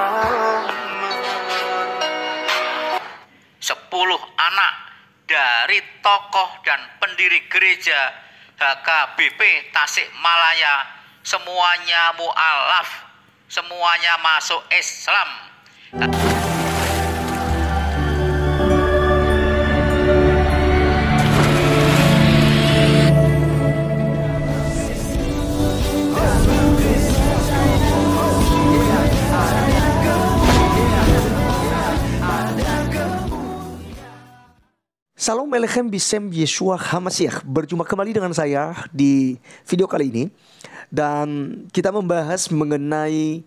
10 anak dari tokoh dan pendiri gereja HKBP Tasikmalaya, semuanya mu'alaf, semuanya masuk Islam. Salam Alechem Bisem Yeshua HaMashiach. Berjumpa kembali dengan saya di video kali ini. Dan kita membahas mengenai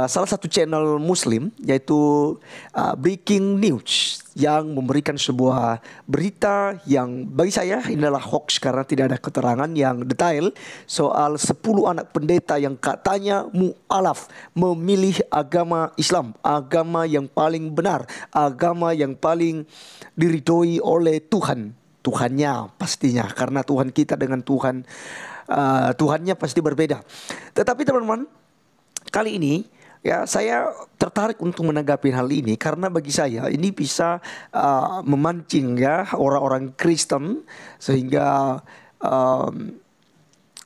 salah satu channel muslim, yaitu Breaking News, yang memberikan sebuah berita yang bagi saya ini adalah hoax karena tidak ada keterangan yang detail soal 10 anak pendeta yang katanya mu'alaf, memilih agama Islam, agama yang paling benar, agama yang paling diridhoi oleh Tuhan. Tuhannya pastinya, karena Tuhan kita dengan Tuhannya pasti berbeda. Tetapi teman-teman, kali ini ya saya tertarik untuk menanggapi hal ini karena bagi saya ini bisa memancing ya orang-orang Kristen, sehingga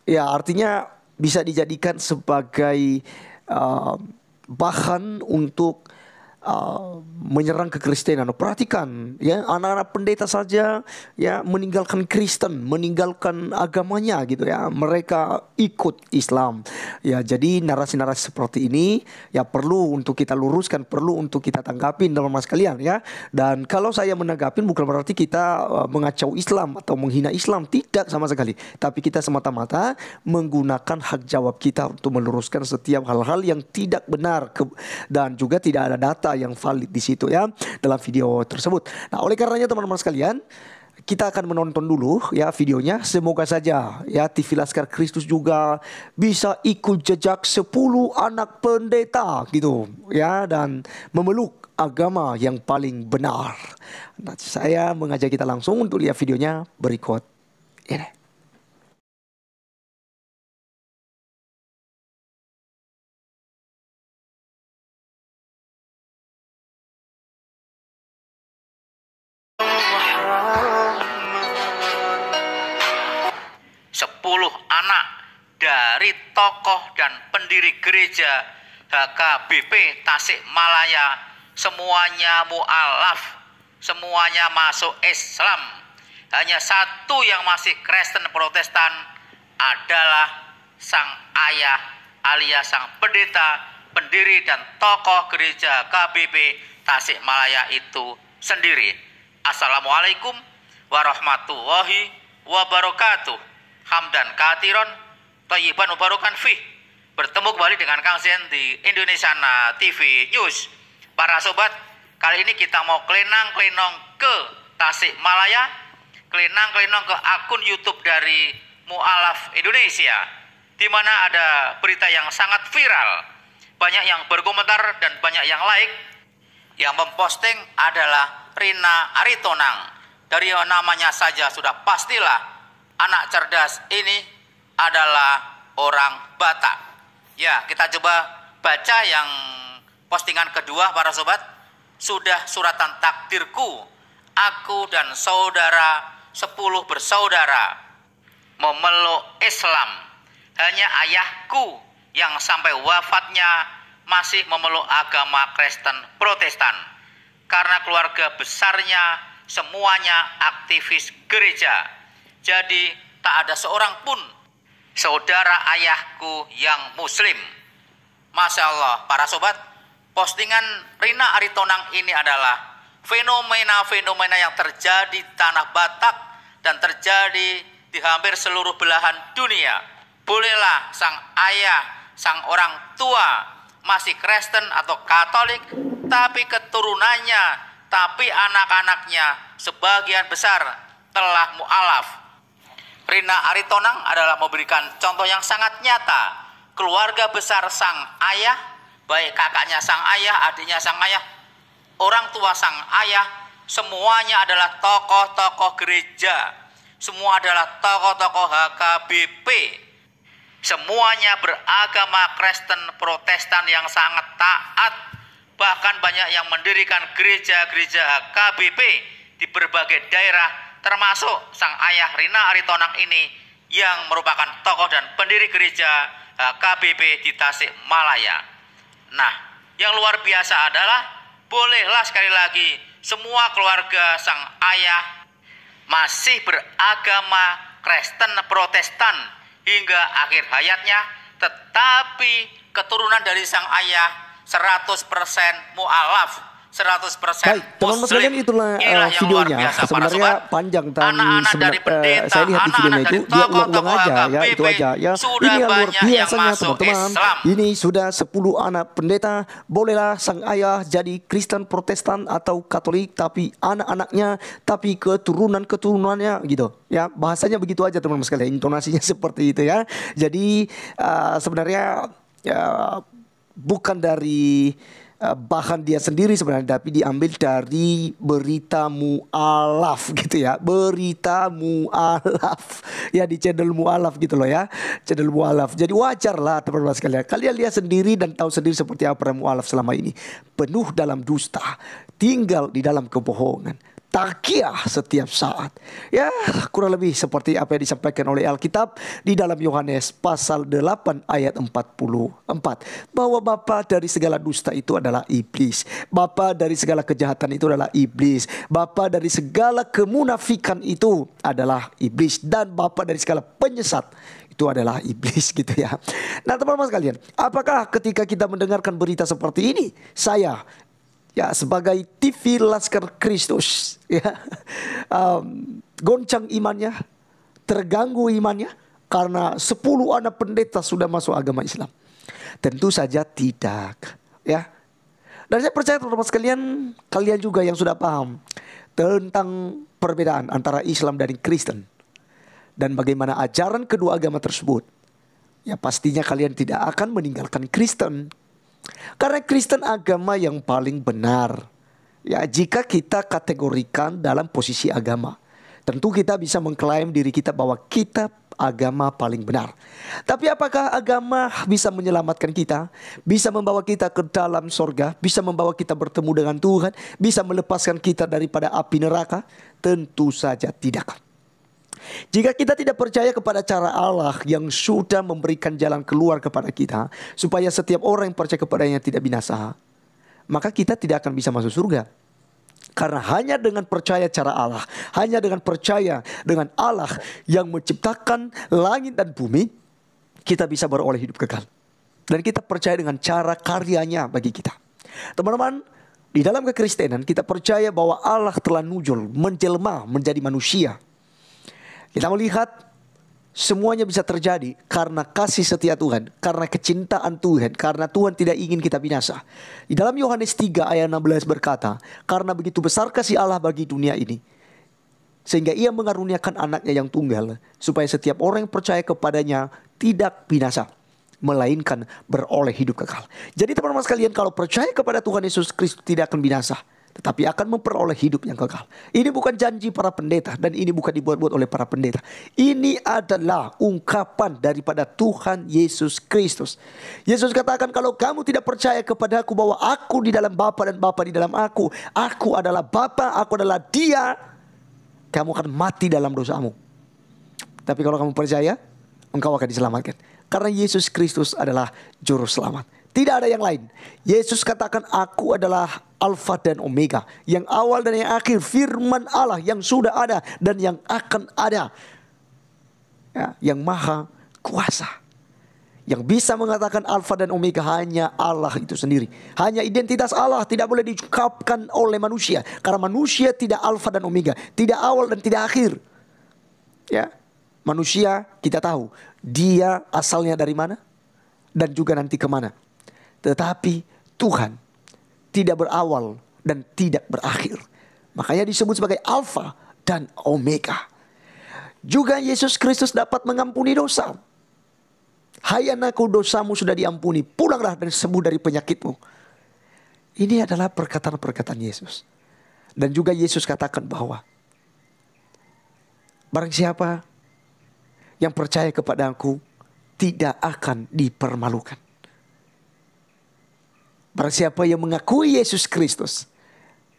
ya artinya bisa dijadikan sebagai bahan untuk menyerang kekristenan. Perhatikan ya, anak-anak pendeta saja ya meninggalkan Kristen, meninggalkan agamanya gitu ya. Mereka ikut Islam. Ya, jadi narasi-narasi seperti ini ya perlu untuk kita luruskan, perlu untuk kita tanggapin dalam mas kalian ya. Dan kalau saya menanggapin bukan berarti kita mengacau Islam atau menghina Islam, tidak sama sekali. Tapi kita semata-mata menggunakan hak jawab kita untuk meluruskan setiap hal-hal yang tidak benar dan juga tidak ada data yang valid di situ ya dalam video tersebut. Nah, oleh karenanya teman-teman sekalian, kita akan menonton dulu ya videonya. Semoga saja ya TV Laskar Kristus juga bisa ikut jejak 10 anak pendeta gitu ya, dan memeluk agama yang paling benar. Nah, saya mengajak kita langsung untuk lihat videonya berikut ini. Anak dari tokoh dan pendiri gereja HKBP Tasikmalaya, semuanya mu'alaf, semuanya masuk Islam. Hanya satu yang masih Kristen Protestan adalah sang ayah alias sang pendeta, pendiri dan tokoh gereja HKBP Tasikmalaya itu sendiri. Assalamualaikum warahmatullahi wabarakatuh. Hamdan katiron, thayyiban mubarakan fih. Bertemu kembali dengan Kang Zen di Indonesia TV News. Para sobat, kali ini kita mau kelenang-kelenong ke Tasikmalaya, kelenang-kelenong ke akun YouTube dari Mu'alaf Indonesia, di mana ada berita yang sangat viral. Banyak yang berkomentar dan banyak yang like. Yang memposting adalah Rina Aritonang. Dari namanya saja sudah pastilah anak cerdas ini adalah orang Batak. Ya, kita coba baca yang postingan kedua para sobat. Sudah suratan takdirku, aku dan saudara 10 bersaudara memeluk Islam. Hanya ayahku yang sampai wafatnya masih memeluk agama Kristen Protestan. Karena keluarga besarnya semuanya aktivis gereja. Jadi tak ada seorang pun saudara ayahku yang muslim. Masya Allah para sobat, postingan Rina Aritonang ini adalah fenomena-fenomena yang terjadi di tanah Batak dan terjadi di hampir seluruh belahan dunia. Bolehlah sang ayah, sang orang tua masih Kristen atau Katolik, tapi keturunannya, tapi anak-anaknya sebagian besar telah mu'alaf. Rina Aritonang adalah memberikan contoh yang sangat nyata. Keluarga besar sang ayah, baik kakaknya sang ayah, adiknya sang ayah, orang tua sang ayah, semuanya adalah tokoh-tokoh gereja. Semua adalah tokoh-tokoh HKBP. Semuanya beragama Kristen Protestan yang sangat taat. Bahkan banyak yang mendirikan gereja-gereja HKBP di berbagai daerah, termasuk sang ayah Rina Aritonang ini yang merupakan tokoh dan pendiri gereja HKBP di Tasikmalaya. Nah, yang luar biasa adalah bolehlah sekali lagi semua keluarga sang ayah masih beragama Kristen Protestan hingga akhir hayatnya, tetapi keturunan dari sang ayah 100% mu'alaf, 100% Baik, teman-teman sekalian, itulah videonya. Sebenarnya panjang tadi. Saya lihat di videonya itu dia ulang-ulang aja ya, itu aja ya. Ini yang luar biasanya teman-teman. Ini sudah 10 anak pendeta. Bolehlah sang ayah jadi Kristen Protestan atau Katolik, tapi anak-anaknya, tapi keturunan-keturunannya gitu. Ya, bahasanya begitu aja teman-teman sekalian. Intonasinya seperti itu ya. Jadi sebenarnya bukan dari bahan dia sendiri sebenarnya, tapi diambil dari berita mu'alaf gitu ya. Berita mu'alaf ya, di channel mu'alaf gitu loh ya, channel mu'alaf. Jadi wajar lah teman-teman sekalian, kalian lihat sendiri dan tahu sendiri seperti apa mu'alaf selama ini. Penuh dalam dusta, tinggal di dalam kebohongan, takiyah setiap saat. Ya, kurang lebih seperti apa yang disampaikan oleh Alkitab di dalam Yohanes pasal 8 ayat 44. Bahwa bapa dari segala dusta itu adalah iblis. Bapa dari segala kejahatan itu adalah iblis. Bapa dari segala kemunafikan itu adalah iblis. Dan bapa dari segala penyesat itu adalah iblis gitu ya. Nah teman-teman sekalian, apakah ketika kita mendengarkan berita seperti ini, saya ya sebagai TV Laskar Kristus ya goncang imannya, terganggu imannya karena 10 anak pendeta sudah masuk agama Islam? Tentu saja tidak ya. Dan saya percaya teman-teman sekalian, kalian juga yang sudah paham tentang perbedaan antara Islam dan Kristen dan bagaimana ajaran kedua agama tersebut, ya pastinya kalian tidak akan meninggalkan Kristen. Karena Kristen agama yang paling benar. Ya, jika kita kategorikan dalam posisi agama, tentu kita bisa mengklaim diri kita bahwa kita agama paling benar. Tapi apakah agama bisa menyelamatkan kita? Bisa membawa kita ke dalam sorga? Bisa membawa kita bertemu dengan Tuhan? Bisa melepaskan kita daripada api neraka? Tentu saja tidak. Jika kita tidak percaya kepada cara Allah yang sudah memberikan jalan keluar kepada kita, supaya setiap orang yang percaya kepadanya tidak binasa, maka kita tidak akan bisa masuk surga. Karena hanya dengan percaya cara Allah, hanya dengan percaya dengan Allah yang menciptakan langit dan bumi, kita bisa beroleh hidup kekal. Dan kita percaya dengan cara karyanya bagi kita. Teman-teman, di dalam kekristenan kita percaya bahwa Allah telah nujul, menjelma menjadi manusia. Kita melihat semuanya bisa terjadi karena kasih setia Tuhan, karena kecintaan Tuhan, karena Tuhan tidak ingin kita binasa. Di dalam Yohanes 3 ayat 16 berkata, karena begitu besar kasih Allah bagi dunia ini, sehingga ia mengaruniakan anaknya yang tunggal, supaya setiap orang yang percaya kepadanya tidak binasa, melainkan beroleh hidup kekal. Jadi teman-teman sekalian, kalau percaya kepada Tuhan Yesus Kristus tidak akan binasa, tetapi akan memperoleh hidup yang kekal. Ini bukan janji para pendeta, dan ini bukan dibuat-buat oleh para pendeta. Ini adalah ungkapan daripada Tuhan Yesus Kristus. Yesus katakan, kalau kamu tidak percaya kepadaku bahwa aku di dalam Bapa dan Bapa di dalam aku adalah Bapa, aku adalah Dia, kamu akan mati dalam dosamu. Tapi kalau kamu percaya, engkau akan diselamatkan. Karena Yesus Kristus adalah juru selamat. Tidak ada yang lain. Yesus katakan, aku adalah Alfa dan Omega, yang awal dan yang akhir, firman Allah yang sudah ada dan yang akan ada, ya, yang maha kuasa. Yang bisa mengatakan Alfa dan Omega hanya Allah itu sendiri. Hanya identitas Allah tidak boleh diungkapkan oleh manusia, karena manusia tidak Alfa dan Omega, tidak awal dan tidak akhir. Ya, manusia kita tahu dia asalnya dari mana dan juga nanti kemana. Tetapi Tuhan tidak berawal dan tidak berakhir. Makanya disebut sebagai Alfa dan Omega. Juga Yesus Kristus dapat mengampuni dosa. Hai anakku, dosamu sudah diampuni, pulanglah dan sembuh dari penyakitmu. Ini adalah perkataan-perkataan Yesus. Dan juga Yesus katakan bahwa barang siapa yang percaya kepada aku, tidak akan dipermalukan. Barang siapa yang mengakui Yesus Kristus,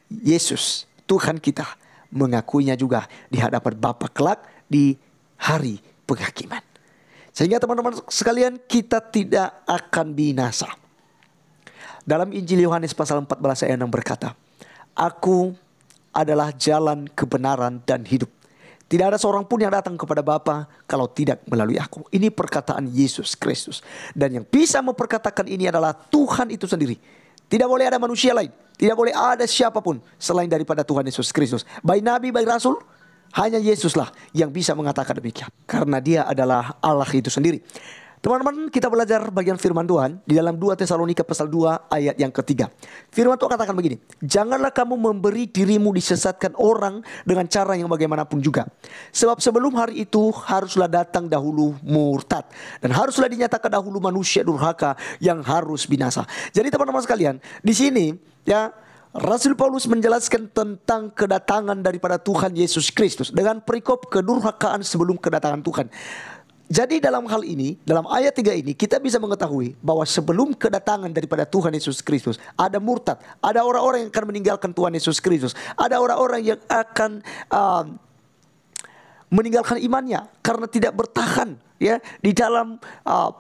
Yesus Tuhan kita, mengakuinya juga di hadapan Bapa kelak di hari penghakiman. Sehingga teman-teman sekalian, kita tidak akan binasa. Dalam Injil Yohanes pasal 14 ayat 6 berkata, Aku adalah jalan, kebenaran, dan hidup. Tidak ada seorang pun yang datang kepada Bapa kalau tidak melalui aku. Ini perkataan Yesus Kristus. Dan yang bisa memperkatakan ini adalah Tuhan itu sendiri. Tidak boleh ada manusia lain. Tidak boleh ada siapapun selain daripada Tuhan Yesus Kristus. Baik nabi, baik rasul, hanya Yesuslah yang bisa mengatakan demikian. Karena dia adalah Allah itu sendiri. Teman-teman, kita belajar bagian firman Tuhan di dalam 2 Tesalonika pasal 2 ayat yang ketiga. Firman Tuhan katakan begini, janganlah kamu memberi dirimu disesatkan orang dengan cara yang bagaimanapun juga. Sebab sebelum hari itu haruslah datang dahulu murtad. Dan haruslah dinyatakan dahulu manusia durhaka yang harus binasa. Jadi teman-teman sekalian, di sini ya, Rasul Paulus menjelaskan tentang kedatangan daripada Tuhan Yesus Kristus dengan perikop kedurhakaan sebelum kedatangan Tuhan. Jadi dalam hal ini, dalam ayat 3 ini, kita bisa mengetahui bahwa sebelum kedatangan daripada Tuhan Yesus Kristus, ada murtad, ada orang-orang yang akan meninggalkan Tuhan Yesus Kristus, ada orang-orang yang akan meninggalkan imannya karena tidak bertahan ya di dalam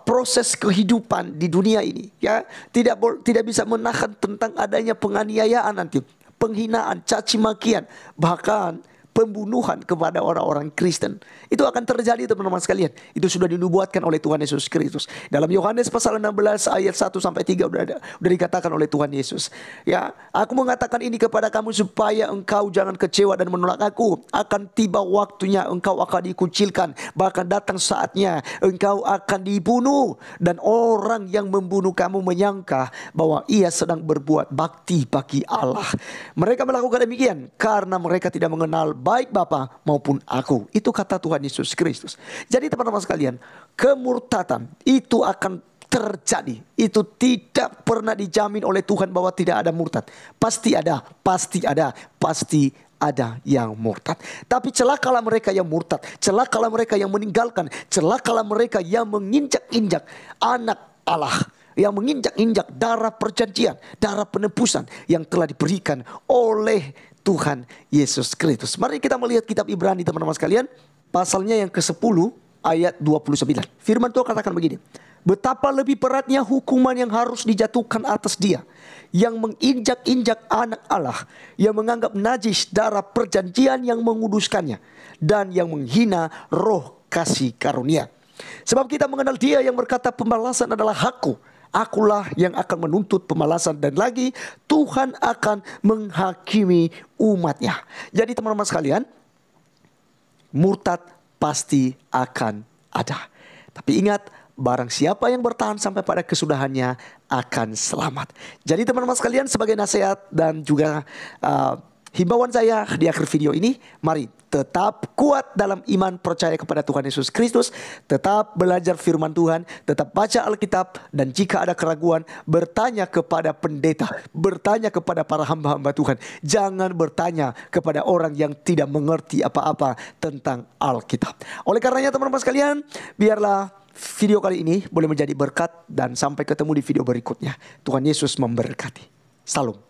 proses kehidupan di dunia ini, ya tidak bisa menahan tentang adanya penganiayaan nanti, penghinaan, caci makian, bahkan pembunuhan kepada orang-orang Kristen. Itu akan terjadi teman-teman sekalian. Itu sudah dinubuatkan oleh Tuhan Yesus Kristus. Dalam Yohanes pasal 16 ayat 1 sampai 3 udah dikatakan oleh Tuhan Yesus. Ya, aku mengatakan ini kepada kamu supaya engkau jangan kecewa dan menolak aku. Akan tiba waktunya engkau akan dikucilkan. Bahkan datang saatnya engkau akan dibunuh. Dan orang yang membunuh kamu menyangka bahwa ia sedang berbuat bakti bagi Allah. Mereka melakukan demikian karena mereka tidak mengenal baik Bapa maupun aku. Itu kata Tuhan Yesus Kristus. Jadi teman-teman sekalian, kemurtadan itu akan terjadi. Itu tidak pernah dijamin oleh Tuhan bahwa tidak ada murtad. Pasti ada, pasti ada, pasti ada yang murtad. Tapi celakalah mereka yang murtad, celakalah mereka yang meninggalkan, celakalah mereka yang menginjak-injak anak Allah, yang menginjak-injak darah perjanjian, darah penebusan yang telah diberikan oleh Tuhan Yesus Kristus. Mari kita melihat kitab Ibrani teman-teman sekalian, pasalnya yang ke-10 ayat 29. Firman Tuhan katakan begini, betapa lebih beratnya hukuman yang harus dijatuhkan atas dia yang menginjak-injak anak Allah, yang menganggap najis darah perjanjian yang menguduskannya, dan yang menghina roh kasih karunia. Sebab kita mengenal dia yang berkata pembalasan adalah hakku, akulah yang akan menuntut pembalasan, dan lagi Tuhan akan menghakimi umatnya. Jadi teman-teman sekalian, murtad pasti akan ada. Tapi ingat, barang siapa yang bertahan sampai pada kesudahannya akan selamat. Jadi teman-teman sekalian, sebagai nasihat dan juga himbauan saya di akhir video ini, mari tetap kuat dalam iman percaya kepada Tuhan Yesus Kristus. Tetap belajar firman Tuhan, tetap baca Alkitab, dan jika ada keraguan, bertanya kepada pendeta, bertanya kepada para hamba-hamba Tuhan. Jangan bertanya kepada orang yang tidak mengerti apa-apa tentang Alkitab. Oleh karenanya teman-teman sekalian, biarlah video kali ini boleh menjadi berkat, dan sampai ketemu di video berikutnya. Tuhan Yesus memberkati. Salam.